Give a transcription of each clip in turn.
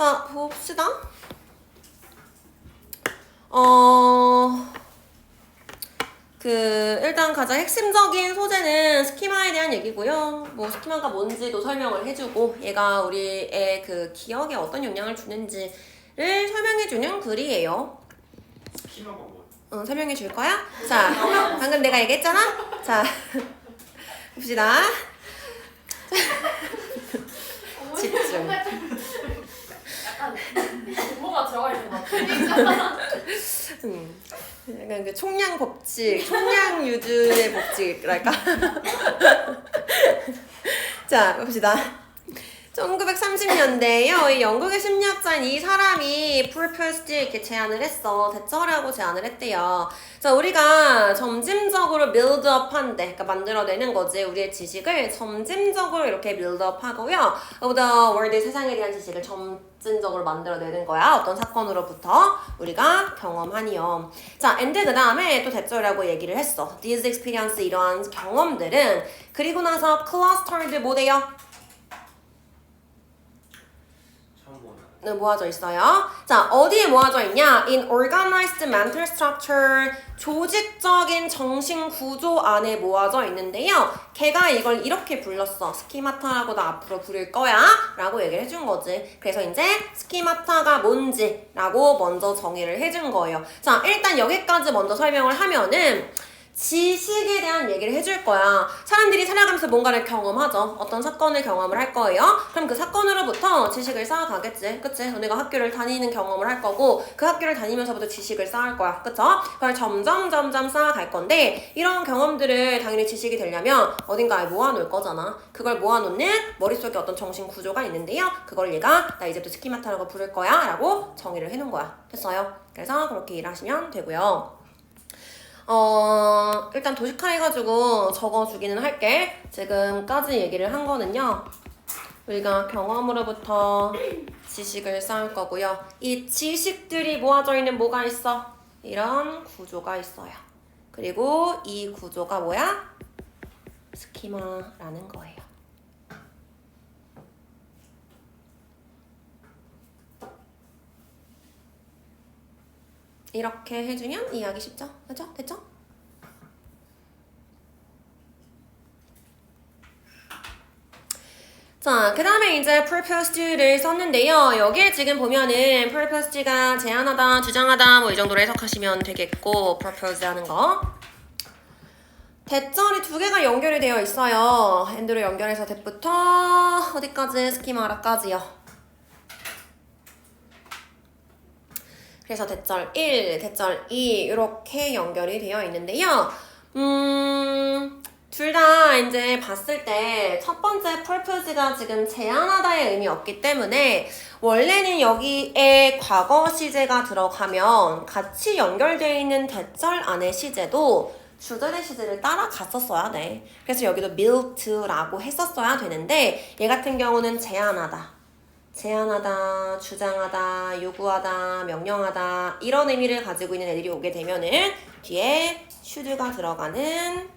자, 봅시다. 일단 가장 핵심적인 소재는 스키마에 대한 얘기고요. 뭐 스키마가 뭔지도 설명을 해주고 얘가 우리의 그 기억에 어떤 영향을 주는지를 설명해주는 글이에요. 스키마가 뭐야? 응, 설명해 줄 거야? 자, 방금 내가 얘기했잖아? 자, 봅시다. 집중. 약간 뭐가 들어가 있는 것 같아. 약간 그 총량 법칙, 총량 유주의 법칙랄까? 자, 봅시다. 1930년대에요. 이 영국의 심리학자인 이 사람이 proposed 이렇게 제안을 했어. 대처라고 제안을 했대요. 자, 우리가 점진적으로 build up 한대. 그러니까 만들어내는 거지. 우리의 지식을 점진적으로 이렇게 build up 하고요. of the world, 세상에 대한 지식을 점진적으로 만들어내는 거야. 어떤 사건으로부터 우리가 경험하니요. 자, and 그 다음에 또 대처라고 얘기를 했어. These experience, 이러한 경험들은 그리고 나서 clustered 뭐 돼요? 네, 모아져 있어요. 자, 어디에 모아져 있냐? In organized mental structure, 조직적인 정신 구조 안에 모아져 있는데요. 걔가 이걸 이렇게 불렀어. 스키마타라고도 앞으로 부를 거야 라고 얘기를 해준 거지. 그래서 이제 스키마타가 뭔지 라고 먼저 정의를 해준 거예요. 자, 일단 여기까지 먼저 설명을 하면은 지식에 대한 얘기를 해줄 거야. 사람들이 살아가면서 뭔가를 경험하죠. 어떤 사건을 경험을 할 거예요. 그럼 그 사건으로부터 지식을 쌓아가겠지. 그치? 너네가 학교를 다니는 경험을 할 거고 그 학교를 다니면서부터 지식을 쌓을 거야. 그쵸? 그걸 점점 쌓아갈 건데 이런 경험들을 당연히 지식이 되려면 어딘가에 모아놓을 거잖아. 그걸 모아놓는 머릿속에 어떤 정신 구조가 있는데요. 그걸 얘가 나 이제부터 스키마타라고 부를 거야 라고 정의를 해놓은 거야. 됐어요? 그래서 그렇게 일하시면 되고요. 일단 도식화해가지고 적어주기는 할게. 지금까지 얘기를 한 거는요. 우리가 경험으로부터 지식을 쌓을 거고요. 이 지식들이 모아져 있는 뭐가 있어? 이런 구조가 있어요. 그리고 이 구조가 뭐야? 스키마라는 거예요. 이렇게 해주면 이해하기 쉽죠? 그죠? 됐죠? 자, 그 다음에 이제 proposed를 썼는데요. 여기에 지금 보면은 proposed가 제안하다, 주장하다 뭐 이 정도로 해석하시면 되겠고 propose 하는 거. 대절이 두 개가 연결이 되어 있어요. and로 연결해서 that부터 어디까지? 스키마라까지요. 그래서 대절 1, 대절 2 이렇게 연결이 되어 있는데요. 둘 다 이제 봤을 때 첫 번째 purpose가 지금 제안하다의 의미 없기 때문에 원래는 여기에 과거 시제가 들어가면 같이 연결되어 있는 대절 안의 시제도 주절의 시제를 따라갔었어야 돼. 그래서 여기도 built라고 했었어야 되는데 얘 같은 경우는 제안하다, 주장하다, 요구하다, 명령하다 이런 의미를 가지고 있는 애들이 오게 되면은 뒤에 should가 들어가는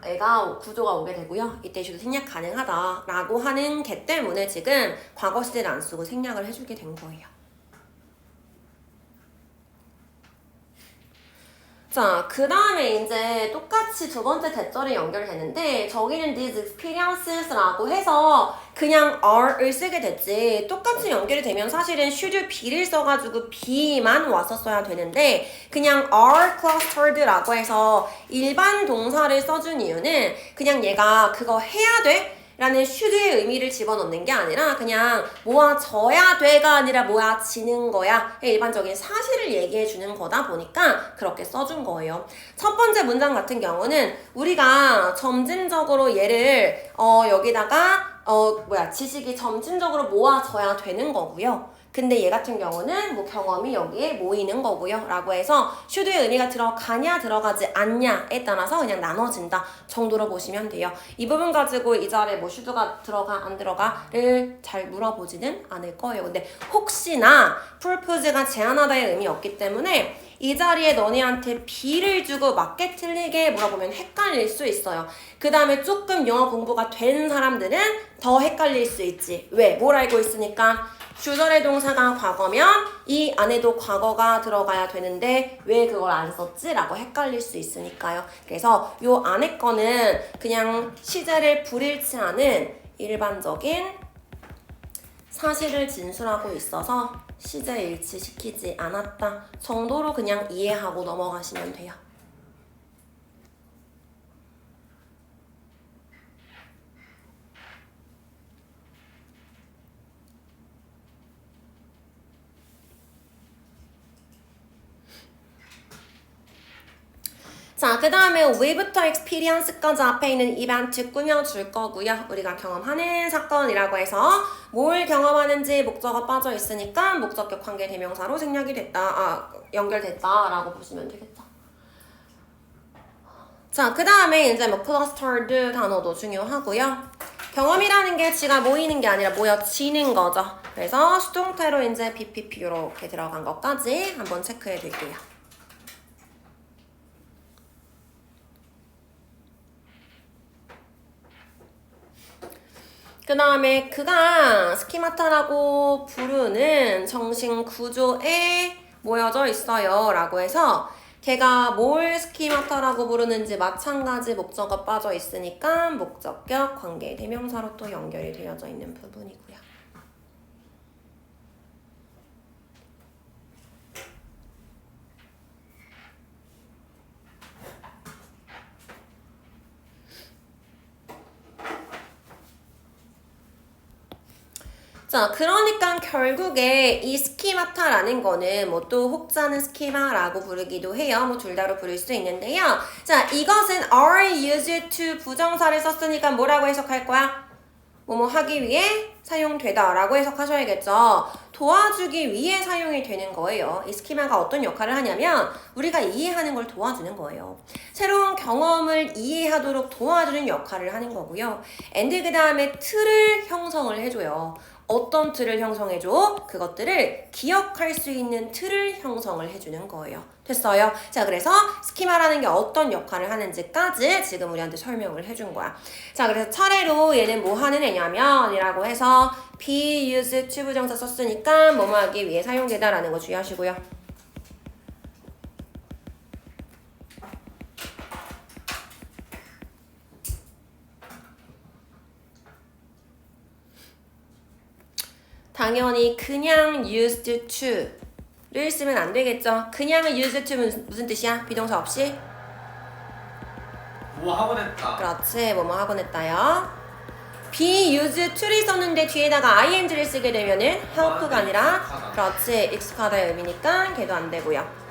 애가 구조가 오게 되고요. 이때 should 생략 가능하다 라고 하는 개 때문에 지금 과거 시제를 안 쓰고 생략을 해주게 된 거예요. 자, 그 다음에 이제 똑같이 두 번째 대절이 연결되는데 저기는 these experiences라고 해서 그냥 are을 쓰게 됐지. 똑같이 연결이 되면 사실은 should be를 써가지고 be만 왔었어야 되는데 그냥 are clustered라고 해서 일반 동사를 써준 이유는 그냥 얘가 그거 해야 돼? 라는 should의 의미를 집어넣는 게 아니라 그냥 모아져야 돼가 아니라 모아지는 거야. 일반적인 사실을 얘기해 주는 거다 보니까 그렇게 써준 거예요. 첫 번째 문장 같은 경우는 우리가 점진적으로 얘를 여기다가 지식이 점진적으로 모아져야 되는 거고요. 근데 얘 같은 경우는 뭐 경험이 여기에 모이는 거고요. 라고 해서 should의 의미가 들어가냐 들어가지 않냐에 따라서 그냥 나눠진다 정도로 보시면 돼요. 이 부분 가지고 이 자리에 뭐 should가 들어가 안 들어가를 잘 물어보지는 않을 거예요. 근데 혹시나 propose가 제안하다의 의미 없기 때문에 이 자리에 너네한테 B를 주고 맞게 틀리게 물어보면 헷갈릴 수 있어요. 그 다음에 조금 영어 공부가 된 사람들은 더 헷갈릴 수 있지. 왜? 뭘 알고 있으니까 주절의 동사가 과거면 이 안에도 과거가 들어가야 되는데 왜 그걸 안 썼지? 라고 헷갈릴 수 있으니까요. 그래서 요 안에 거는 그냥 시제를 불일치 않은 일반적인 사실을 진술하고 있어서 시제 일치시키지 않았다 정도로 그냥 이해하고 넘어가시면 돼요. 자, 그 다음에 we부터 experience까지 앞에 있는 이벤트 꾸며줄 거고요. 우리가 경험하는 사건이라고 해서 뭘 경험하는지 목적어 빠져 있으니까 목적격 관계 대명사로 생략이 됐다, 연결됐다라고 보시면 되겠죠. 자, 그 다음에 이제 뭐 clustered 단어도 중요하고요. 경험이라는 게 지가 모이는 게 아니라 모여지는 거죠. 그래서 수동태로 이제 BPP 이렇게 들어간 것까지 한번 체크해 둘게요. 그 다음에 그가 스키마타라고 부르는 정신 구조에 모여져 있어요 라고 해서 걔가 뭘 스키마타라고 부르는지 마찬가지 목적어 빠져 있으니까 목적격 관계 대명사로 또 연결이 되어져 있는 부분이고요. 자, 그러니까 결국에 이 스키마타라는 거는 뭐 또 혹자는 스키마라고 부르기도 해요. 뭐 둘 다로 부를 수 있는데요. 자, 이것은 are used to 부정사를 썼으니까 뭐라고 해석할 거야? 뭐뭐 하기 위해 사용되다 라고 해석하셔야겠죠. 도와주기 위해 사용이 되는 거예요. 이 스키마가 어떤 역할을 하냐면 우리가 이해하는 걸 도와주는 거예요. 새로운 경험을 이해하도록 도와주는 역할을 하는 거고요. and 그 다음에 틀을 형성을 해줘요. 어떤 틀을 형성해줘? 그것들을 기억할 수 있는 틀을 형성을 해주는 거예요. 됐어요? 자, 그래서 스키마라는 게 어떤 역할을 하는지까지 지금 우리한테 설명을 해준 거야. 자, 그래서 차례로 얘는 뭐 하는 애냐면 이라고 해서 be used to 부정사 썼으니까 뭐뭐 하기 위해 사용되다라는 거 주의하시고요. 당연히 그냥 used to를 쓰면 안 되겠죠. 그냥은 used to는 무슨 뜻이야? 비동사 없이? 뭐 하고 냈다. 그렇지. 뭐뭐 하곤 했다요. be used to를 썼는데 뒤에다가 ing를 쓰게 되면은 help가 아니라 그렇지. 익숙하다의 의미니까 걔도 안 되고요.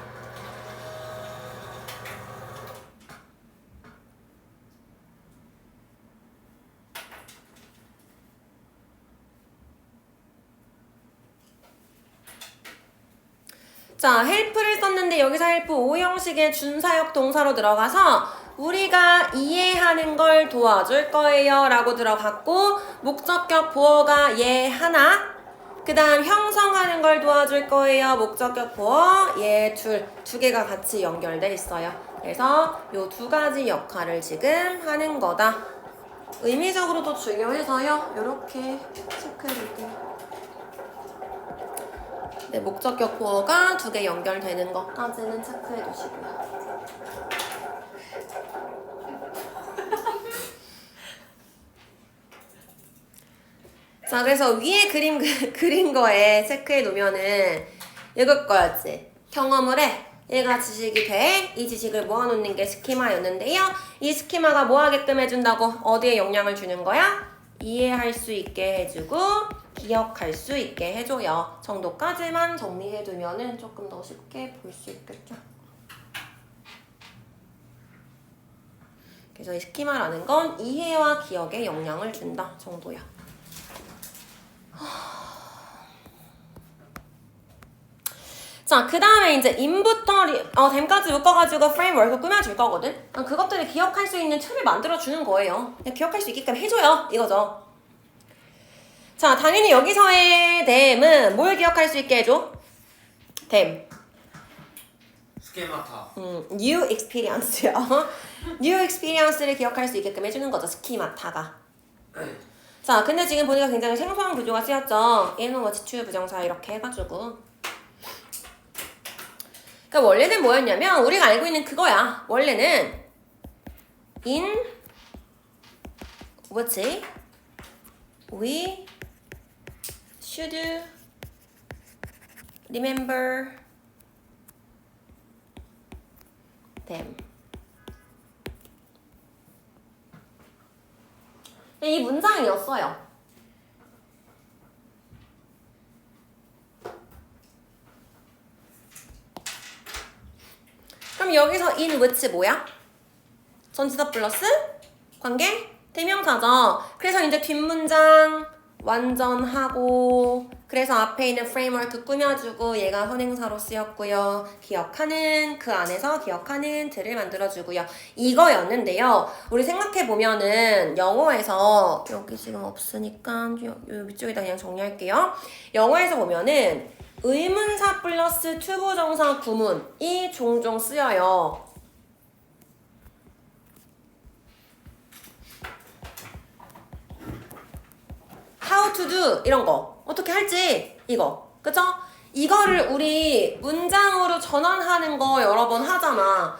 자, help를 썼는데 여기서 help 오형식의 준사역 동사로 들어가서 우리가 이해하는 걸 도와줄 거예요 라고 들어갔고 목적격 보어가 얘 하나 그 다음 형성하는 걸 도와줄 거예요 목적격 보어 얘 두 개가 같이 연결돼 있어요. 그래서 요 두 가지 역할을 지금 하는 거다. 의미적으로도 중요해서요. 요렇게 체크해 볼게요. 네, 목적격 보어가 두 개 연결되는 것까지는 체크해 두시고요. 자, 그래서 위에 그린 거에 체크해 놓으면은 이걸 거였지. 경험을 해. 얘가 지식이 돼. 이 지식을 모아놓는 게 스키마였는데요. 이 스키마가 뭐 하게끔 해준다고? 어디에 영향을 주는 거야? 이해할 수 있게 해주고 기억할 수 있게 해줘요. 정도까지만 정리해두면은 조금 더 쉽게 볼 수 있겠죠. 그래서 이 스키마라는 건 이해와 기억에 영향을 준다 정도야. 자, 그 다음에 이제 in부터 댐까지 묶어가지고 프레임워크 꾸며줄 거거든? 그것들을 기억할 수 있는 틀을 만들어주는 거예요. 그냥 기억할 수 있게끔 해줘요. 이거죠. 자, 당연히 여기서의 댐은 뭘 기억할 수 있게 해줘? 댐. 스키마타. new experience요. new experience를 기억할 수 있게끔 해주는 거죠. 스키마타가. 자, 근데 지금 보니까 굉장히 생소한 구조가 쓰였죠. in, was, to 부정사 이렇게 해가지고. 그러니까 원래는 뭐였냐면 우리가 알고 있는 그거야. 원래는 in, was, we should remember them. 이 문장이었어요. 그럼 여기서 in which 뭐야? 전치사 플러스 관계 대명사죠. 그래서 이제 뒷문장 완전하고 그래서 앞에 있는 프레임워크 꾸며주고 얘가 선행사로 쓰였고요. 기억하는 그 안에서 기억하는 들을 만들어주고요. 이거였는데요. 우리 생각해보면은 영어에서 여기 지금 없으니까 요 위쪽에다 그냥 정리할게요. 영어에서 보면은 의문사 플러스 투부정사 구문이 종종 쓰여요. how to do 이런 거 어떻게 할지 이거 그쵸? 이거를 우리 문장으로 전환하는 거 여러 번 하잖아.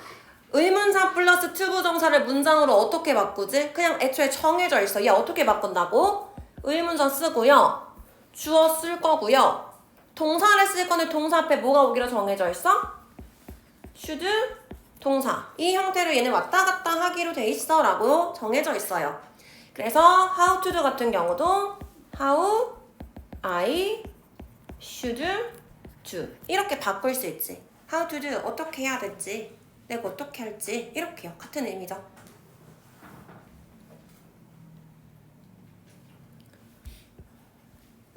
의문사 플러스 투부정사를 문장으로 어떻게 바꾸지? 그냥 애초에 정해져 있어. 얘 어떻게 바꾼다고? 의문사 쓰고요. 주어 쓸 거고요. 동사를 쓸 거는 동사 앞에 뭐가 오기로 정해져 있어? should 동사. 이 형태로 얘는 왔다 갔다 하기로 돼 있어 라고 정해져 있어요. 그래서 how to do 같은 경우도 how I should do 이렇게 바꿀 수 있지. how to do 어떻게 해야 될지 내가 어떻게 할지 이렇게요. 같은 의미죠.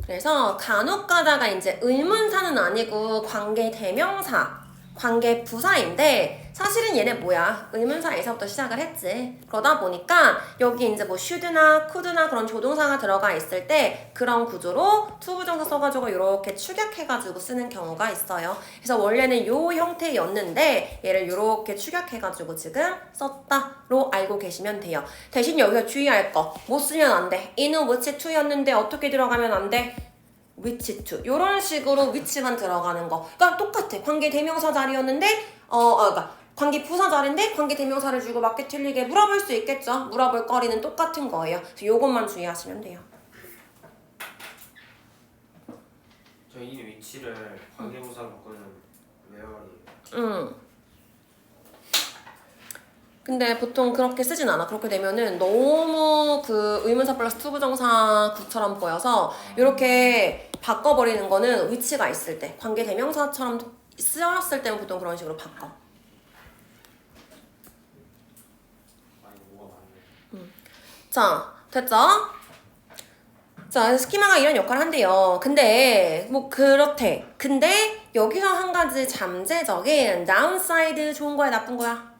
그래서 간혹 가다가 이제 의문사는 아니고 관계 대명사, 관계 부사인데 사실은 얘네 뭐야? 의문사에서부터 시작을 했지. 그러다 보니까 여기 이제 뭐 should나 could나 그런 조동사가 들어가 있을 때 그런 구조로 투부정사 써가지고 이렇게 축약해가지고 쓰는 경우가 있어요. 그래서 원래는 요 형태였는데 얘를 이렇게 축약해가지고 지금 썼다로 알고 계시면 돼요. 대신 여기서 주의할 거 못 쓰면 안 돼. in, which to였는데 어떻게 들어가면 안 돼? which to 이런 식으로 which만 들어가는 거. 그러니까 똑같아. 관계 대명사 자리였는데 그러니까 관계 부사 자리인데 관계 대명사를 주고 맞게 틀리게 물어볼 수 있겠죠. 물어볼 거리는 똑같은 거예요. 그래서 요것만 주의하시면 돼요. 저희 위치를 관계부사로 바꾸는 외워리. 근데 보통 그렇게 쓰진 않아. 그렇게 되면은 너무 그 의문사 플러스 투부정사 구처럼 보여서 이렇게 바꿔버리는 거는 위치가 있을 때 관계 대명사처럼 쓰였을 때는 보통 그런 식으로 바꿔. 자, 됐죠? 자, 스키마가 이런 역할을 한대요. 근데 뭐 그렇대. 근데 여기서 한 가지 잠재적인 다운사이드 좋은 거야, 나쁜 거야?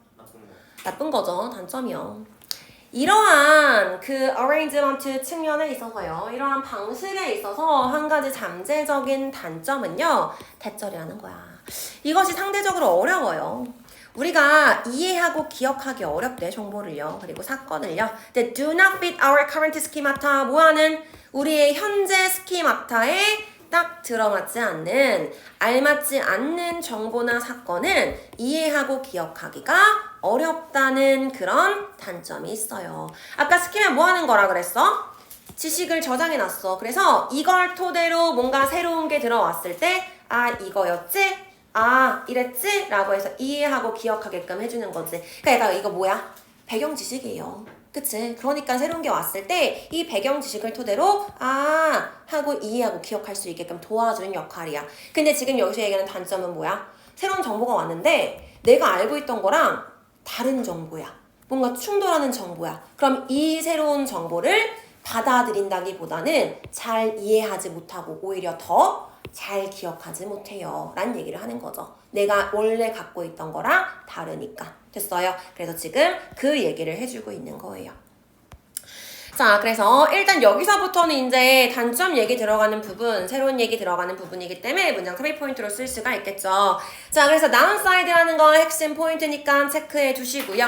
나쁜 거죠. 단점이요. 이러한 그 arrangement 측면에 있어서요. 이러한 방식에 있어서 한 가지 잠재적인 단점은요. 대절이라는 거야. 이것이 상대적으로 어려워요. 우리가 이해하고 기억하기 어렵대, 정보를요. 그리고 사건을요. They do not fit our current schemata. 뭐하는? 우리의 현재 스키마타에 딱 들어맞지 않는, 알맞지 않는 정보나 사건은 이해하고 기억하기가 어렵다는 그런 단점이 있어요. 아까 스키마 뭐 하는 거라 그랬어? 지식을 저장해놨어. 그래서 이걸 토대로 뭔가 새로운 게 들어왔을 때, 아, 이거였지? 아, 이랬지? 라고 해서 이해하고 기억하게끔 해주는 거지. 그러니까 이거 뭐야? 배경 지식이에요. 그치? 그러니까 새로운 게 왔을 때 이 배경 지식을 토대로 아 하고 이해하고 기억할 수 있게끔 도와주는 역할이야. 근데 지금 여기서 얘기하는 단점은 뭐야? 새로운 정보가 왔는데 내가 알고 있던 거랑 다른 정보야. 뭔가 충돌하는 정보야. 그럼 이 새로운 정보를 받아들인다기보다는 잘 이해하지 못하고 오히려 더 잘 기억하지 못해요 라는 얘기를 하는 거죠. 내가 원래 갖고 있던 거랑 다르니까. 됐어요? 그래서 지금 그 얘기를 해주고 있는 거예요. 자, 그래서 일단 여기서부터는 이제 단점 얘기 들어가는 부분, 새로운 얘기 들어가는 부분이기 때문에 문장 삽입 포인트로 쓸 수가 있겠죠. 자, 그래서 다운사이드라는 거 핵심 포인트니까 체크해 두시고요.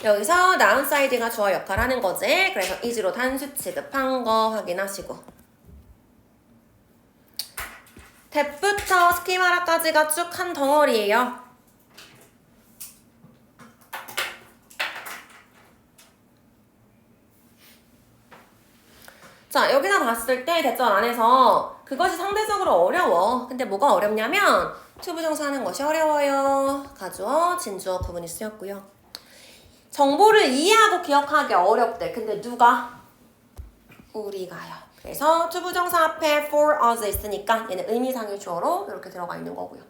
여기서 noun side가 주어 역할을 하는 거지. 그래서 is로 단수 취급한 거 확인하시고. that부터 스키마라까지가 쭉 한 덩어리예요. 자, 여기서 봤을 때 대절 안에서 그것이 상대적으로 어려워. 근데 뭐가 어렵냐면 투부정사 하는 것이 어려워요. 가주어, 진주어 구분이 쓰였고요. 정보를 이해하고 기억하기 어렵대. 근데 누가? 우리가요. 그래서 투부정사 앞에 for us 있으니까 얘는 의미상의 주어로 이렇게 들어가 있는 거고요.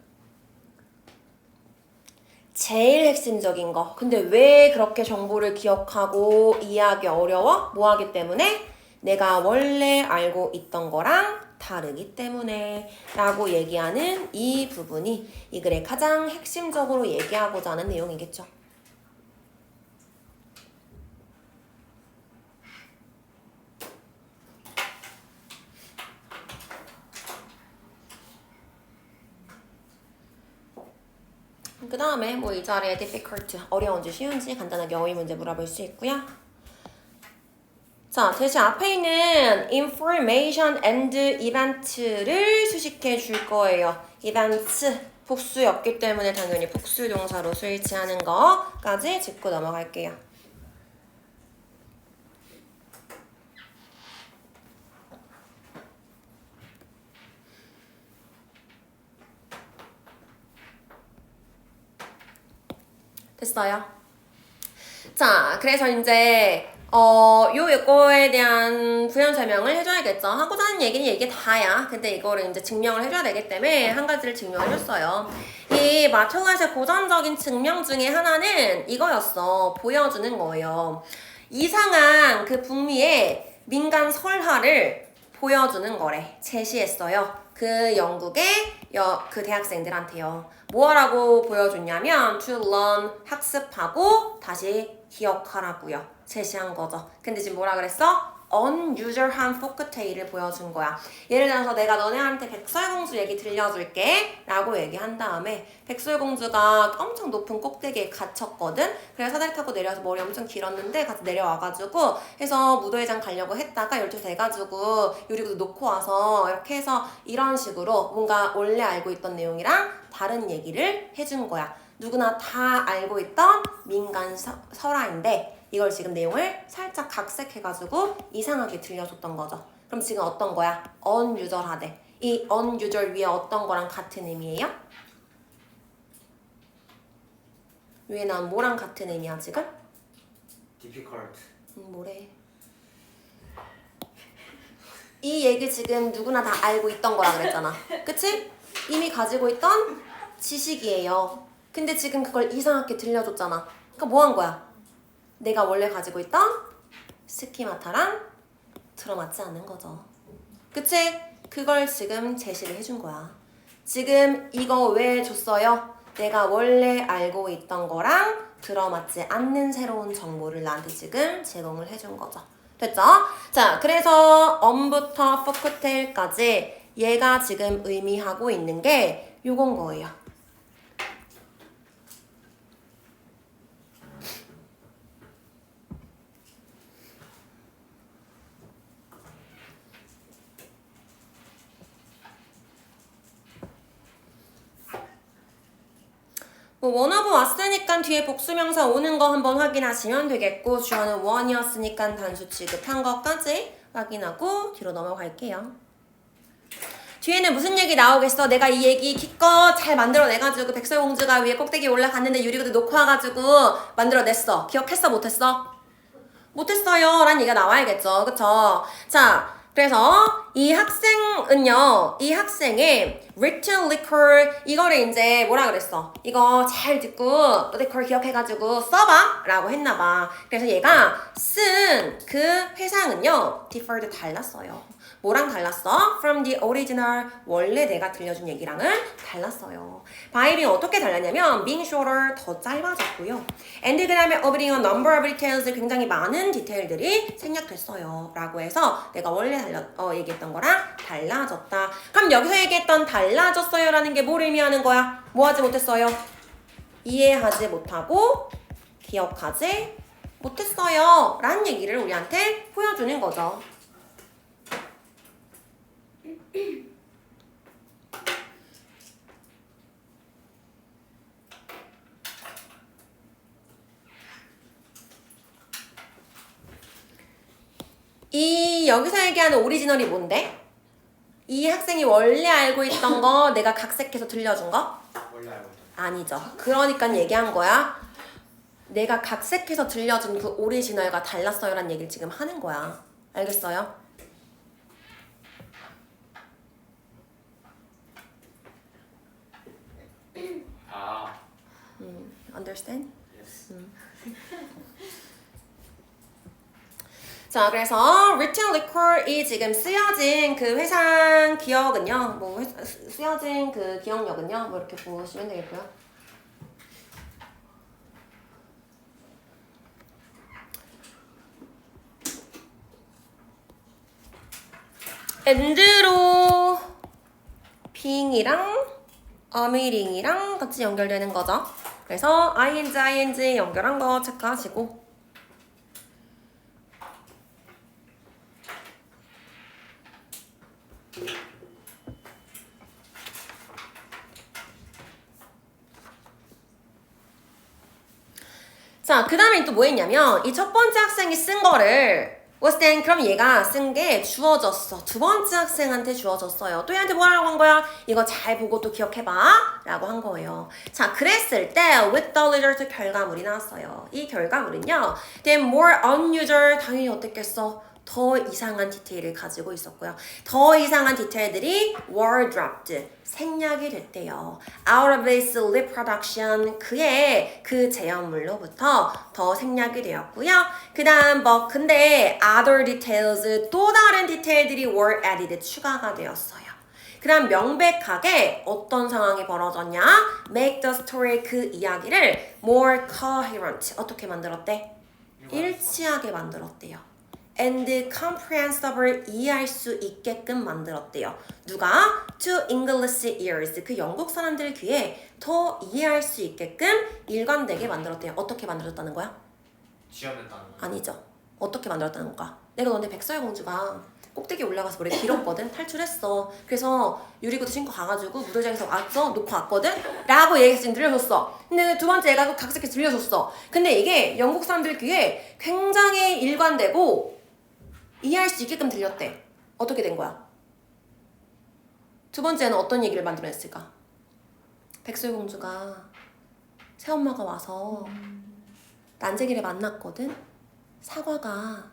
제일 핵심적인 거. 근데 왜 그렇게 정보를 기억하고 이해하기 어려워? 뭐 하기 때문에? 내가 원래 알고 있던 거랑 다르기 때문에 라고 얘기하는 이 부분이 이 글의 가장 핵심적으로 얘기하고자 하는 내용이겠죠. 그 다음에 뭐 이 자리에 difficult, 어려운지 쉬운지 간단하게 어휘 문제 물어볼 수 있고요. 자, 대신 앞에 있는 information and event를 수식해 줄 거예요. events, 복수였기 때문에 당연히 복수 동사로 스위치하는 거까지 짚고 넘어갈게요. 됐어요. 자, 그래서 이제 요거에 대한 부연 설명을 해줘야겠죠. 하고자 하는 얘기는 이게 다야. 근데 이거를 이제 증명을 해줘야 되기 때문에 한 가지를 증명해줬어요. 이 마초가의 고전적인 증명 중에 하나는 이거였어. 보여주는 거예요. 이상한 그 북미의 민간 설화를 보여주는 거래. 제시했어요. 그 영국의 그 대학생들한테요. 뭐라고 보여줬냐면 to learn, 학습하고 다시 기억하라고요. 제시한 거죠. 근데 지금 뭐라 그랬어? unusual한 folktale을 보여준 거야. 예를 들어서 내가 너네한테 백설공주 얘기 들려줄게 라고 얘기한 다음에 백설공주가 엄청 높은 꼭대기에 갇혔거든. 그래서 사다리 타고 내려와서 머리 엄청 길었는데 같이 내려와가지고 해서 무도회장 가려고 했다가 12시 돼가지고 요리구두 놓고 와서 이렇게 해서 이런 식으로 뭔가 원래 알고 있던 내용이랑 다른 얘기를 해준 거야. 누구나 다 알고 있던 민간 설화인데 이걸 지금 내용을 살짝 각색해가지고 이상하게 들려줬던 거죠. 그럼 지금 어떤 거야? unusual하대. 이 unusual 위에 어떤 거랑 같은 의미예요? 위에 난 뭐랑 같은 의미야 지금? difficult. 뭐래? 이 얘기 지금 누구나 다 알고 있던 거라 그랬잖아. 그치? 이미 가지고 있던 지식이에요. 근데 지금 그걸 이상하게 들려줬잖아. 그러니까 뭐 한 거야? 내가 원래 가지고 있던 스키마타랑 들어맞지 않는 거죠. 그치? 그걸 지금 제시를 해준 거야. 지금 이거 왜 줬어요? 내가 원래 알고 있던 거랑 들어맞지 않는 새로운 정보를 나한테 지금 제공을 해준 거죠. 됐죠? 자, 그래서 on부터 folktale까지 얘가 지금 의미하고 있는 게 요건 거예요. 뭐 원어브 왔으니까 뒤에 복수명사 오는 거 한번 확인하시면 되겠고 주어는 원이었으니까 단수 취급한 것까지 확인하고 뒤로 넘어갈게요. 뒤에는 무슨 얘기 나오겠어? 내가 이 얘기 기껏 잘 만들어내가지고 백설공주가 위에 꼭대기에 올라갔는데 유리구두 놓고 와가지고 만들어냈어. 기억했어? 못했어? 못했어요 라는 얘기가 나와야겠죠. 그쵸? 자, 그래서 이 학생은요, 이 학생의 written liquor, 이거를 이제 뭐라 그랬어? 이거 잘 듣고 liquor 기억해가지고 써봐 라고 했나봐. 그래서 얘가 쓴 그 회상은요, differed 달랐어요. 뭐랑 달랐어? From the original, 원래 내가 들려준 얘기랑은 달랐어요. 바이빙 어떻게 달랐냐면 being shorter, 더 짧아졌고요. And 그 다음에 omitting a number of details, 굉장히 많은 디테일들이 생략됐어요. 라고 해서 내가 원래 얘기했던 거랑 달라졌다. 그럼 여기서 얘기했던 달라졌어요 라는 게 뭘 의미하는 거야? 뭐 하지 못했어요? 이해하지 못하고 기억하지 못했어요 라는 얘기를 우리한테 보여주는 거죠. 이 여기서 얘기하는 오리지널이 뭔데? 이 학생이 원래 알고 있던 거 내가 각색해서 들려준 거? 원래 알고 있던 아니죠. 그러니까 얘기한 거야. 내가 각색해서 들려준 그 오리지널과 달랐어요 라는 얘기를 지금 하는 거야. 알겠어요? 아 Understand? 예스 자, 그래서 written recall이 지금 쓰여진 그 회상 기억은요. 뭐 쓰여진 그 기억력은요. 뭐 이렇게 보시면 되겠고요. end로 being이랑 omitting이랑 같이 연결되는 거죠. 그래서 ing 연결한 거 체크하시고 자, 그 다음에 또 뭐 했냐면 이 첫 번째 학생이 쓴 거를 was then 그럼 얘가 쓴 게 주어졌어. 두 번째 학생한테 주어졌어요. 또 얘한테 뭐라고 한 거야? 이거 잘 보고 또 기억해봐 라고 한 거예요. 자, 그랬을 때 with the result 결과물이 나왔어요. 이 결과물은요 then more unusual 당연히 어땠겠어? 더 이상한 디테일을 가지고 있었고요. 더 이상한 디테일들이 were dropped, 생략이 됐대요. out of his reproduction, 그의 그 재현물로부터 더 생략이 되었고요. 그 다음 뭐 근데 other details, 또 다른 디테일들이 were added, 추가가 되었어요. 그 다음 명백하게 어떤 상황이 벌어졌냐? make the story, 그 이야기를 more coherent, 어떻게 만들었대? 일치하게 만들었대요. and comprehensible, 이해할 수 있게끔 만들었대요. 누가? to English ears, 그 영국 사람들 귀에 더 이해할 수 있게끔 일관되게 만들었대요. 어떻게 만들었다는 거야? 지어냈다는 거 아니죠. 어떻게 만들었다는 거야? 내가 너네 백설의 공주가 꼭대기 올라가서 머리 길었거든? 탈출했어. 그래서 유리구두 신고 가가지고 무도장에서 왔어? 놓고 왔거든? 라고 얘기해서 들려줬어. 근데 두 번째 애가 각색해서 들려줬어. 근데 이게 영국 사람들 귀에 굉장히 일관되고 이해할 수 있게끔 들렸대. 어떻게 된 거야? 두 번째는 어떤 얘기를 만들어냈을까? 백설공주가 새엄마가 와서 난쟁이를 만났거든? 사과가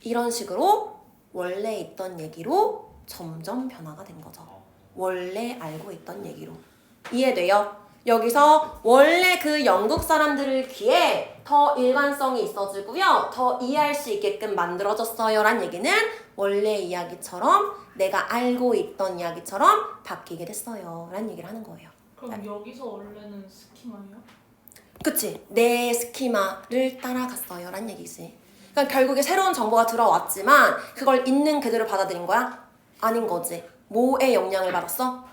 이런 식으로 원래 있던 얘기로 점점 변화가 된 거죠. 원래 알고 있던 얘기로. 이해돼요? 여기서 원래 그 영국 사람들을 귀에 더 일관성이 있어지고요. 더 이해할 수 있게끔 만들어졌어요 란 얘기는 원래 이야기처럼 내가 알고 있던 이야기처럼 바뀌게 됐어요 란 얘기를 하는 거예요. 그럼 여기서 원래는 스키마예요? 그치? 내 스키마를 따라갔어요 란 얘기지. 그러니까 결국에 새로운 정보가 들어왔지만 그걸 있는 그대로 받아들인 거야? 아닌 거지. 뭐의 영향을 받았어?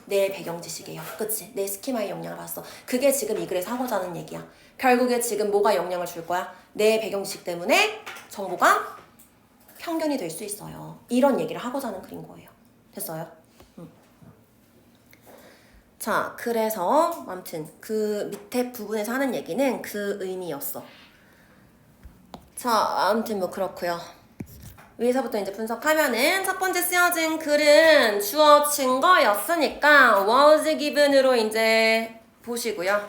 내 배경 지식이에요. 그치? 내 스키마의 영향을 받았어. 그게 지금 이 글에서 하고자 하는 얘기야. 결국에 지금 뭐가 영향을 줄 거야? 내 배경 지식 때문에 정보가 편견이 될 수 있어요. 이런 얘기를 하고자 하는 글인 거예요. 됐어요? 자, 그래서 아무튼 그 밑에 부분에서 하는 얘기는 그 의미였어. 자, 아무튼 뭐 그렇고요. 위에서부터 이제 분석하면은 첫 번째 쓰여진 글은 주어 증거였으니까 was given으로 이제 보시고요.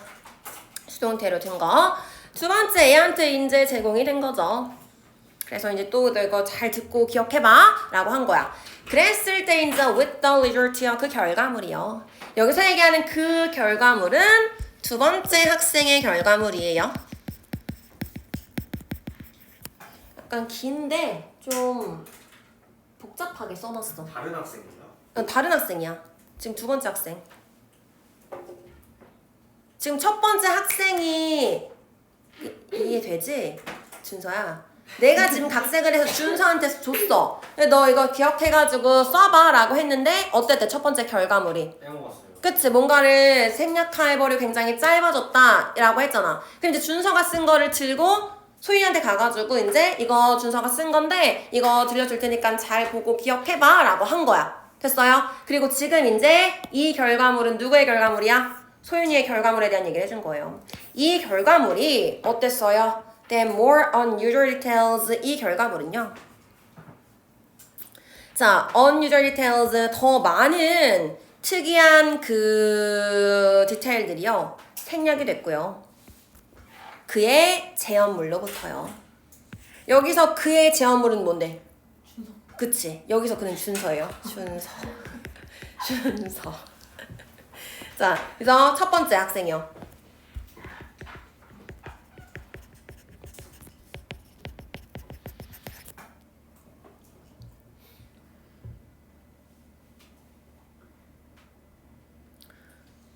수동태로 된 거. 두 번째 얘한테 이제 제공이 된 거죠. 그래서 이제 또 이거 잘 듣고 기억해봐 라고 한 거야. 그랬을 때 이제 with the result이요. 그 결과물이요. 여기서 얘기하는 그 결과물은 두 번째 학생의 결과물이에요. 약간 긴데 좀 복잡하게 써놨어. 다른 학생인가? 다른 학생이야. 지금 두 번째 학생. 지금 첫 번째 학생이 이해되지? 준서야. 내가 지금 각색을 해서 준서한테 줬어. 너 이거 기억해가지고 써봐 라고 했는데 어땠대? 첫 번째 결과물이. 빼먹었어요. 그치? 뭔가를 생략해버리고 굉장히 짧아졌다 라고 했잖아. 근데 이제 준서가 쓴 거를 들고 소윤이한테 가가지고 이제 이거 준서가 쓴 건데 이거 들려줄 테니까 잘 보고 기억해봐 라고 한 거야. 됐어요? 그리고 지금 이제 이 결과물은 누구의 결과물이야? 소윤이의 결과물에 대한 얘기를 해준 거예요. 이 결과물이 어땠어요? Then more unusual details 이 결과물은요. 자, unusual details 더 많은 특이한 그 디테일들이요. 생략이 됐고요. 그의 제언물로부터요. 여기서 그의 제언물은 뭔데? 준서. 그치. 여기서 그는 준서예요. 준서. 준서. 자, 그래서 첫 번째 학생이요.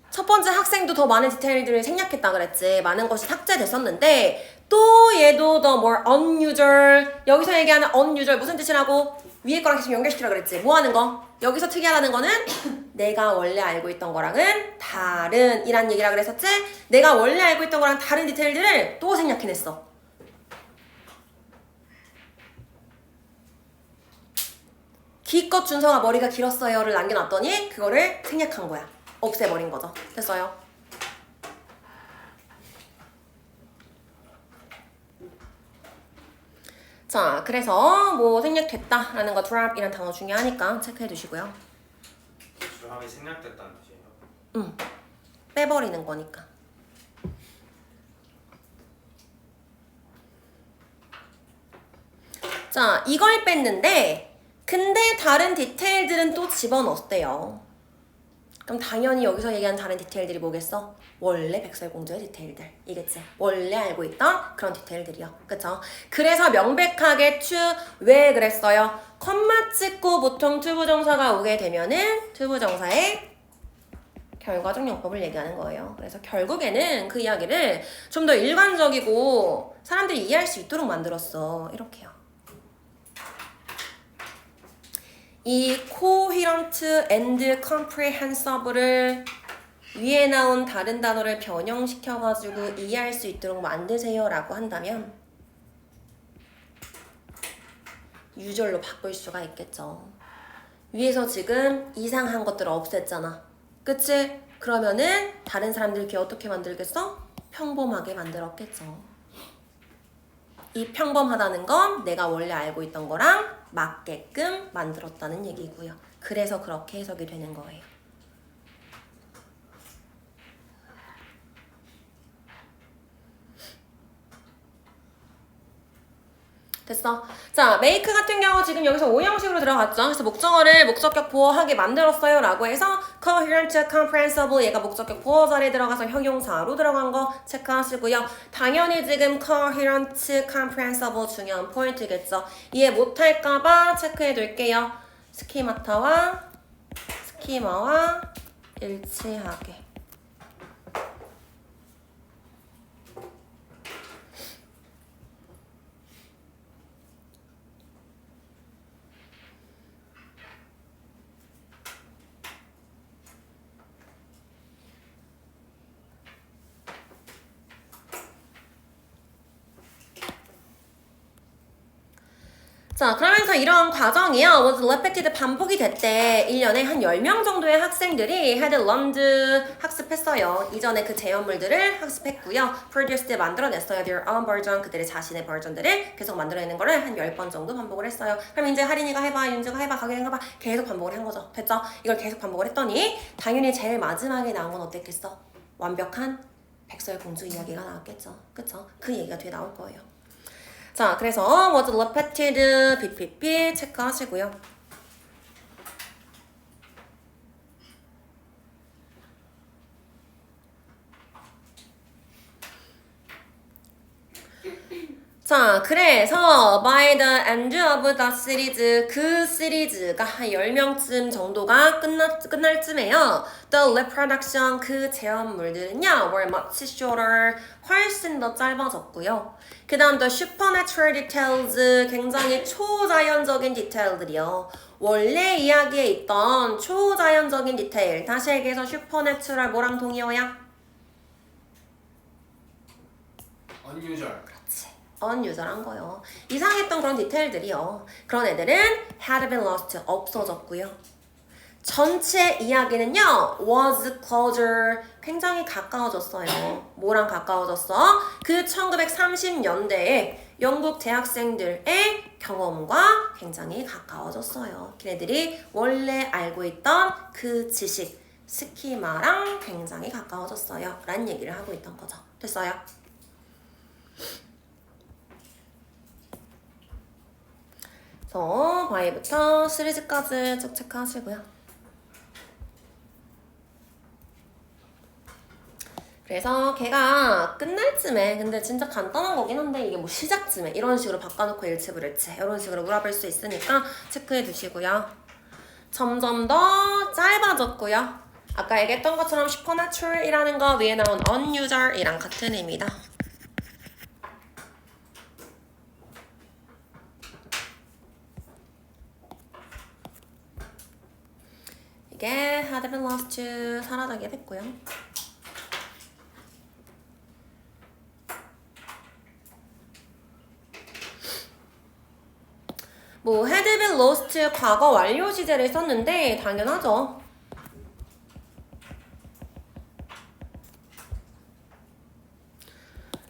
첫 번째 학생도 더 많은 디테일들을 생략했다 그랬지. 많은 것이 삭제됐었는데 또 얘도 더 more unusual. 여기서 얘기하는 unusual 무슨 뜻이라고? 위에 거랑 계속 연결시키라 그랬지. 뭐 하는 거? 여기서 특이하다는 거는 내가 원래 알고 있던 거랑은 다른 이란 얘기라 그랬었지? 내가 원래 알고 있던 거랑 다른 디테일들을 또 생략해냈어. 기껏 준서가 머리가 길었어요를 남겨놨더니 그거를 생략한 거야. 없애버린 거죠. 됐어요? 자, 그래서 뭐 생략됐다라는 거 drop이란 단어 중요하니까 체크해 두시고요. 주합이 생략됐다는 뜻이에요. 응. 빼버리는 거니까. 자, 이걸 뺐는데 근데 다른 디테일들은 또 집어넣었대요. 그럼 당연히 여기서 얘기한 다른 디테일들이 뭐겠어? 원래 백설공주의 디테일들 이겠지? 원래 알고 있던 그런 디테일들이요. 그쵸? 그래서 명백하게 to 왜 그랬어요? 컴마 찍고 보통 투부정사가 오게 되면은 투부정사의 결과적 용법을 얘기하는 거예요. 그래서 결국에는 그 이야기를 좀 더 일관적이고 사람들이 이해할 수 있도록 만들었어. 이렇게요. 이 coherent and comprehensible을 위에 나온 다른 단어를 변형시켜가지고 이해할 수 있도록 만드세요 라고 한다면 유절로 바꿀 수가 있겠죠. 위에서 지금 이상한 것들을 없앴잖아. 그치? 그러면은 다른 사람들 귀 어떻게 만들겠어? 평범하게 만들었겠죠. 이 평범하다는 건 내가 원래 알고 있던 거랑 맞게끔 만들었다는 얘기고요. 그래서 그렇게 해석이 되는 거예요. 됐어. 자, make 같은 경우 지금 여기서 오형식으로 들어갔죠. 그래서 목적어를 목적격 보어하게 만들었어요 라고 해서 coherent, comprehensible 얘가 목적격 보어 자리에 들어가서 형용사로 들어간 거 체크하시고요. 당연히 지금 coherent, comprehensible 중요한 포인트겠죠. 이해 못할까봐 체크해 둘게요. 스키마와 일치하게. 자, 그러면서 이런 과정이요. was repeated 반복이 됐대. 1년에 한 10명 정도의 학생들이 had learned 학습했어요. 이전에 그 제어물들을 학습했고요. produced 만들어냈어요. their own version 그들의 자신의 버전들을 계속 만들어내는 거를 한 10번 정도 반복을 했어요. 그럼 이제 하린이가 해봐, 윤주가 해봐, 가경이가 해봐 계속 반복을 한 거죠. 됐죠? 이걸 계속 반복을 했더니 당연히 제일 마지막에 나온 건 어땠겠어? 완벽한 백설공주 이야기가 나왔겠죠. 그쵸? 그 얘기가 뒤에 나올 거예요. 자, 그래서 was repeated, BPP 체크하시고요. 자, 그래서 by the end of the series 그 시리즈가 한 10명쯤 정도가 끝날 쯤에요. The reproduction 그 제어물들은요 were much shorter 훨씬 더 짧아졌고요. 그 다음 the supernatural details 굉장히 초자연적인 디테일들이요. 원래 이야기에 있던 초자연적인 디테일 다시 얘기해서 supernatural 뭐랑 동의어야? unusual. 그렇지. unusual한 거예요. 이상했던 그런 디테일들이요. 그런 애들은 had been lost, 없어졌고요. 전체 이야기는요, was closer, 굉장히 가까워졌어요. 뭐랑 가까워졌어? 그 1930년대에 영국 대학생들의 경험과 굉장히 가까워졌어요. 걔네들이 원래 알고 있던 그 지식, 스키마랑 굉장히 가까워졌어요. 라는 얘기를 하고 있던 거죠. 됐어요? 그래서 바이부터 시리즈까지 쭉 체크하시고요. 그래서 걔가 끝날 쯤에, 근데 진짜 간단한 거긴 한데 이게 뭐 시작쯤에 이런 식으로 바꿔놓고 일치불일치 이런 식으로 물어볼 수 있으니까 체크해 두시고요. 점점 더 짧아졌고요. 아까 얘기했던 것처럼 supernatural이라는 거 위에 나온 unusual이랑 같은 의미다. 이게 had been lost to 사라지게 됐고요. 뭐 had been lost 과거 완료 시제를 썼는데 당연하죠.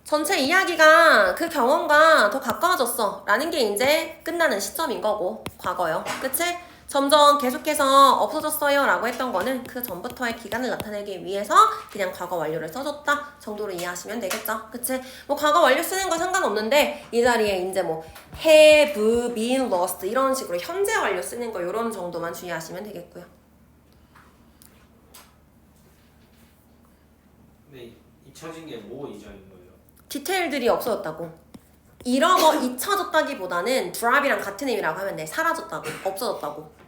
전체 이야기가 그 경험과 더 가까워졌어 라는 게 이제 끝나는 시점인 거고 과거요. 그치? 점점 계속해서 없어졌어요 라고 했던 거는 그 전부터의 기간을 나타내기 위해서 그냥 과거 완료를 써줬다 정도로 이해하시면 되겠죠. 그치? 뭐 과거 완료 쓰는 건 상관없는데 이 자리에 이제 뭐 have been lost 이런 식으로 현재 완료 쓰는 거 이런 정도만 주의하시면 되겠고요. 근데 잊혀진 게 뭐 이전인 거예요? 디테일들이 없어졌다고. 이런 거 잊혀졌다기보다는 drop이랑 같은 의미라고 하면 돼. 사라졌다고. 없어졌다고.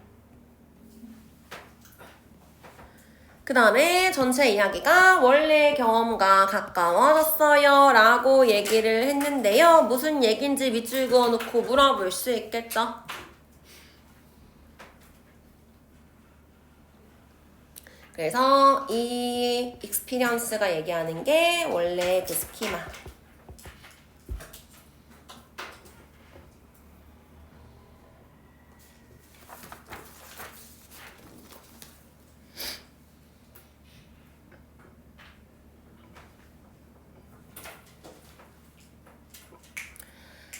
그 다음에 전체 이야기가 원래 경험과 가까워졌어요 라고 얘기를 했는데요. 무슨 얘기인지 밑줄 그어놓고 물어볼 수 있겠죠. 그래서 이 experience가 얘기하는 게 원래 그 스키마.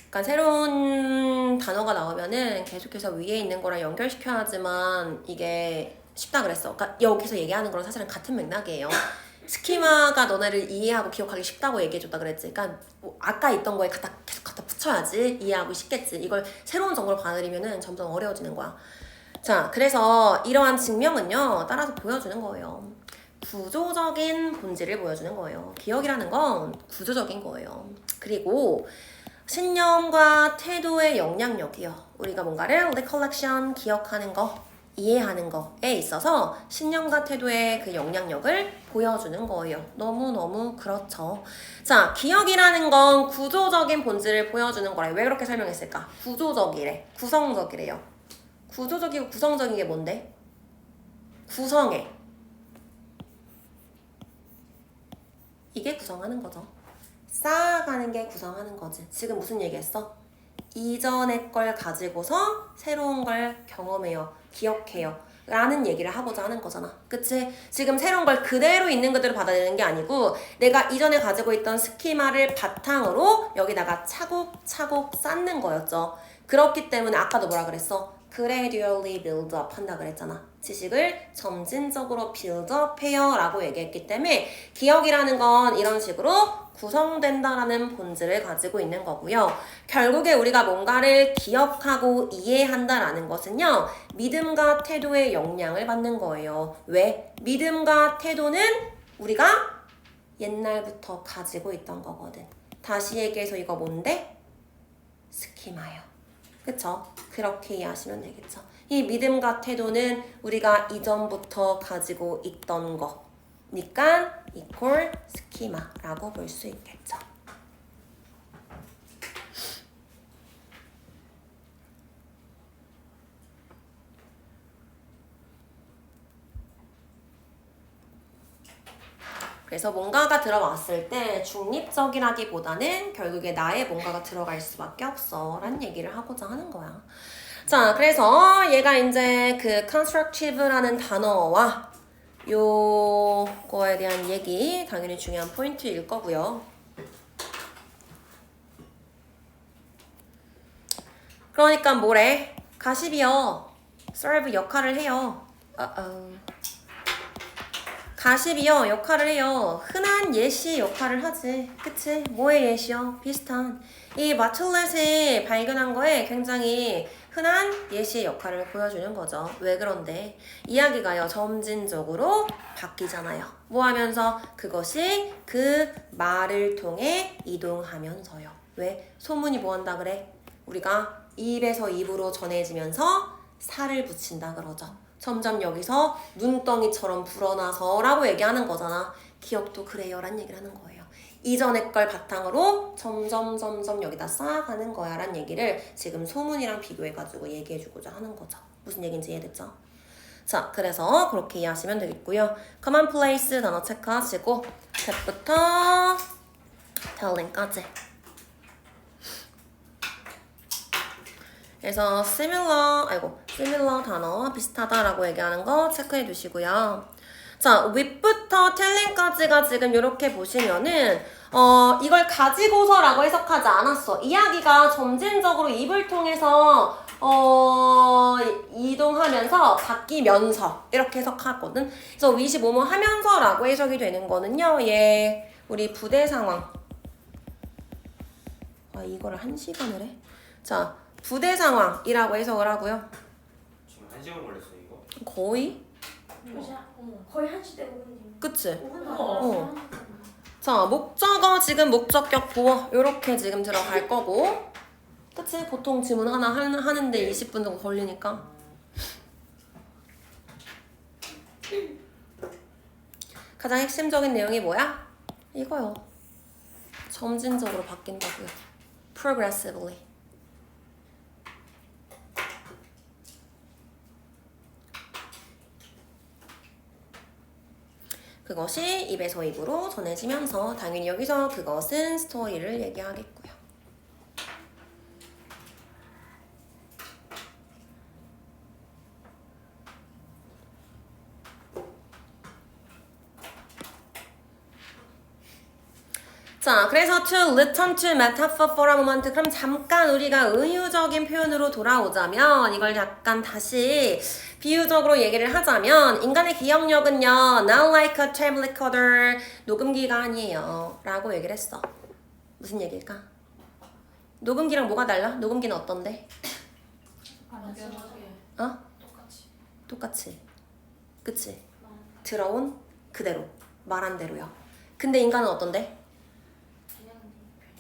그러니까 새로운 단어가 나오면은 계속해서 위에 있는 거랑 연결시켜야지만 이게 쉽다 그랬어. 그러니까 여기서 얘기하는 거랑 사실은 같은 맥락이에요. 스키마가 너네를 이해하고 기억하기 쉽다고 얘기해줬다 그랬지. 그러니까 뭐 아까 있던 거에 계속 갖다 붙여야지 이해하고 쉽겠지. 이걸 새로운 정보를 받아들이면은 점점 어려워지는 거야. 자, 그래서 이러한 증명은요, 따라서 보여주는 거예요. 구조적인 본질을 보여주는 거예요. 기억이라는 건 구조적인 거예요. 그리고 신념과 태도의 영향력이요. 우리가 뭔가를 recollection, 기억하는 거, 이해하는 거에 있어서 신념과 태도의 그 영향력을 보여주는 거예요. 너무너무 그렇죠. 자, 기억이라는 건 구조적인 본질을 보여주는 거래. 왜 그렇게 설명했을까? 구조적이래. 구성적이래요. 구조적이고 구성적인 게 뭔데? 구성해. 이게 구성하는 거죠. 쌓아가는 게 구성하는 거지. 지금 무슨 얘기했어? 이전의 걸 가지고서 새로운 걸 경험해요. 기억해요. 라는 얘기를 하고자 하는 거잖아. 그치? 지금 새로운 걸 그대로 있는 그대로 받아들이는 게 아니고 내가 이전에 가지고 있던 스키마를 바탕으로 여기다가 차곡차곡 쌓는 거였죠. 그렇기 때문에 아까도 뭐라 그랬어? gradually build up 한다 그랬잖아. 지식을 점진적으로 build up 해요 라고 얘기했기 때문에 기억이라는 건 이런 식으로 구성된다라는 본질을 가지고 있는 거고요. 결국에 우리가 뭔가를 기억하고 이해한다라는 것은요. 믿음과 태도의 영향을 받는 거예요. 왜? 믿음과 태도는 우리가 옛날부터 가지고 있던 거거든. 다시 얘기해서 이거 뭔데? 스키마요. 그쵸? 그렇게 이해하시면 되겠죠. 이 믿음과 태도는 우리가 이전부터 가지고 있던 거니까 equal 스키마라고 볼 수 있겠죠. 그래서 뭔가가 들어왔을 때 중립적이라기보다는 결국에 나의 뭔가가 들어갈 수밖에 없어 라는 얘기를 하고자 하는 거야. 자, 그래서 얘가 이제 그 constructive라는 단어와 요거에 대한 얘기 당연히 중요한 포인트일 거고요. 그러니까 뭐래? 가십이요. serve 역할을 해요. 가십이요 역할을 해요. 흔한 예시 역할을 하지. 그치? 뭐의 예시요? 비슷한. 이 마틀렛이 발견한 거에 굉장히 흔한 예시의 역할을 보여주는 거죠. 왜 그런데? 이야기가요 점진적으로 바뀌잖아요. 뭐 하면서? 그것이 그 말을 통해 이동하면서요. 왜? 소문이 뭐 한다 그래? 우리가 입에서 입으로 전해지면서 살을 붙인다 그러죠. 점점 여기서 눈덩이처럼 불어나서 라고 얘기하는 거잖아. 기억도 그래요 란 얘기를 하는 거예요. 이전의 걸 바탕으로 점점 여기다 쌓아가는 거야 라는 얘기를 지금 소문이랑 비교해가지고 얘기해주고자 하는 거죠. 무슨 얘기인지 이해됐죠? 자, 그래서 그렇게 이해하시면 되겠고요. commonplace 단어 체크하시고 that부터 telling까지. 그래서 similar 단어와 비슷하다라고 얘기하는 거 체크해 두시고요. 자, with부터 telling까지가 지금 이렇게 보시면은 이걸 가지고서라고 해석하지 않았어. 이야기가 점진적으로 입을 통해서 이동하면서 바뀌면서 이렇게 해석하거든. 그래서 with이 뭐뭐 하면서라고 해석이 되는 거는요. 얘 우리 부대 상황. 이거를 1시간을 해? 자, 부대 상황이라고 해석을 하고요. 지금 1시간 걸렸어 이거? 거의? 거의 1시 대 5분이지. 그치? 5분 자, 목적어 지금 목적격 보어 요렇게 지금 들어갈 거고 그치? 보통 지문 하나 하는데 20분 정도 걸리니까 가장 핵심적인 내용이 뭐야? 이거요. 점진적으로 바뀐다고요. Progressively. 그것이 입에서 입으로 전해지면서 당연히 여기서 그것은 스토리를 얘기하겠고요. 자, 그래서 to return to metaphor for a moment. 그럼 잠깐 우리가 은유적인 표현으로 돌아오자면 이걸 약간 다시 비유적으로 얘기를 하자면 인간의 기억력은요 not like a tape recorder 녹음기가 아니에요 라고 얘기를 했어. 무슨 얘기일까? 녹음기랑 뭐가 달라? 녹음기는 어떤데? 어? 똑같이 그치? 들어온 그대로 말한 대로요. 근데 인간은 어떤데?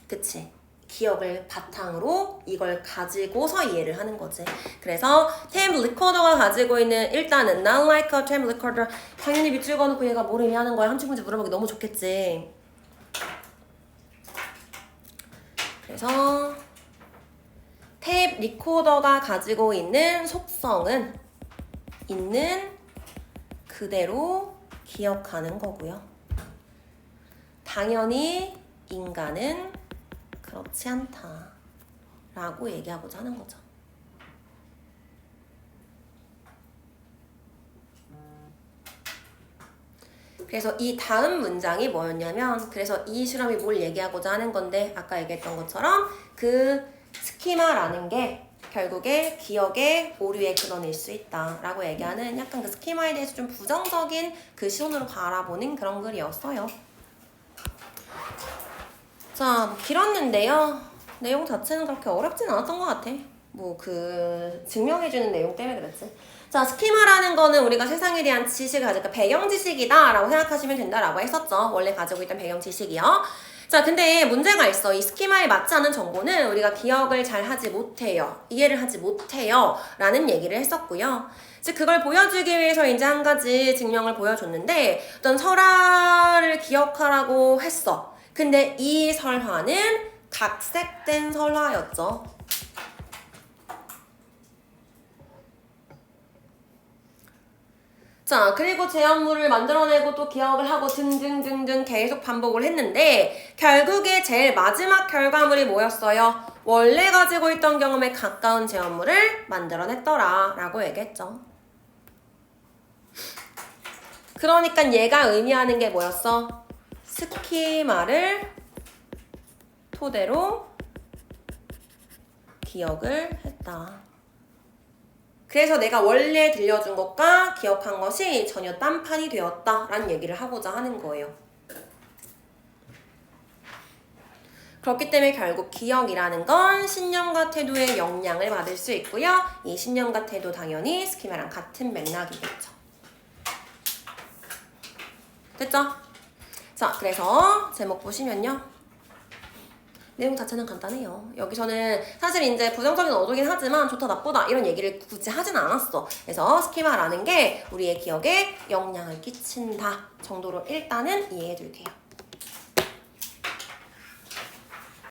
그치? 기억을 바탕으로 이걸 가지고서 이해를 하는 거지. 그래서 tape recorder가 가지고 있는 일단은 not like a tape recorder 당연히 밑줄 그어놓고 얘가 뭘 의미하는 거야? 한쪽 문제 물어보기 너무 좋겠지. 그래서 테이프 리코더가 가지고 있는 속성은 있는 그대로 기억하는 거고요. 당연히 인간은 그렇지 않다 라고 얘기하고자 하는 거죠. 그래서 이 다음 문장이 뭐였냐면 그래서 이 실험이 뭘 얘기하고자 하는 건데 아까 얘기했던 것처럼 그 스키마라는 게 결국에 기억의 오류의 근원일 수 있다 라고 얘기하는 약간 그 스키마에 대해서 좀 부정적인 그 시선으로 바라보는 그런 글이었어요. 자, 뭐 길었는데요. 내용 자체는 그렇게 어렵진 않았던 것 같아. 뭐 그 증명해주는 내용 때문에 그랬지. 자, 스키마라는 거는 우리가 세상에 대한 지식을 가질까 배경 지식이다 라고 생각하시면 된다라고 했었죠. 원래 가지고 있던 배경 지식이요. 자, 근데 문제가 있어. 이 스키마에 맞지 않은 정보는 우리가 기억을 잘 하지 못해요. 이해를 하지 못해요. 라는 얘기를 했었고요. 즉 그걸 보여주기 위해서 이제 한 가지 증명을 보여줬는데 어떤 설화를 기억하라고 했어. 근데 이 설화는 각색된 설화였죠. 자, 그리고 제안물을 만들어내고 또 기억을 하고 등등등등 계속 반복을 했는데 결국에 제일 마지막 결과물이 뭐였어요? 원래 가지고 있던 경험에 가까운 제안물을 만들어냈더라 라고 얘기했죠. 그러니까 얘가 의미하는 게 뭐였어? 스키마를 토대로 기억을 했다. 그래서 내가 원래 들려준 것과 기억한 것이 전혀 딴판이 되었다라는 얘기를 하고자 하는 거예요. 그렇기 때문에 결국 기억이라는 건 신념과 태도의 영향을 받을 수 있고요. 이 신념과 태도 당연히 스키마랑 같은 맥락이겠죠. 됐죠? 자, 그래서 제목 보시면요. 내용 자체는 간단해요. 여기서는 사실 이제 부정적인 어조긴 하지만 좋다 나쁘다 이런 얘기를 굳이 하진 않았어. 그래서 스키마라는 게 우리의 기억에 영향을 끼친다 정도로 일단은 이해해 둘게요.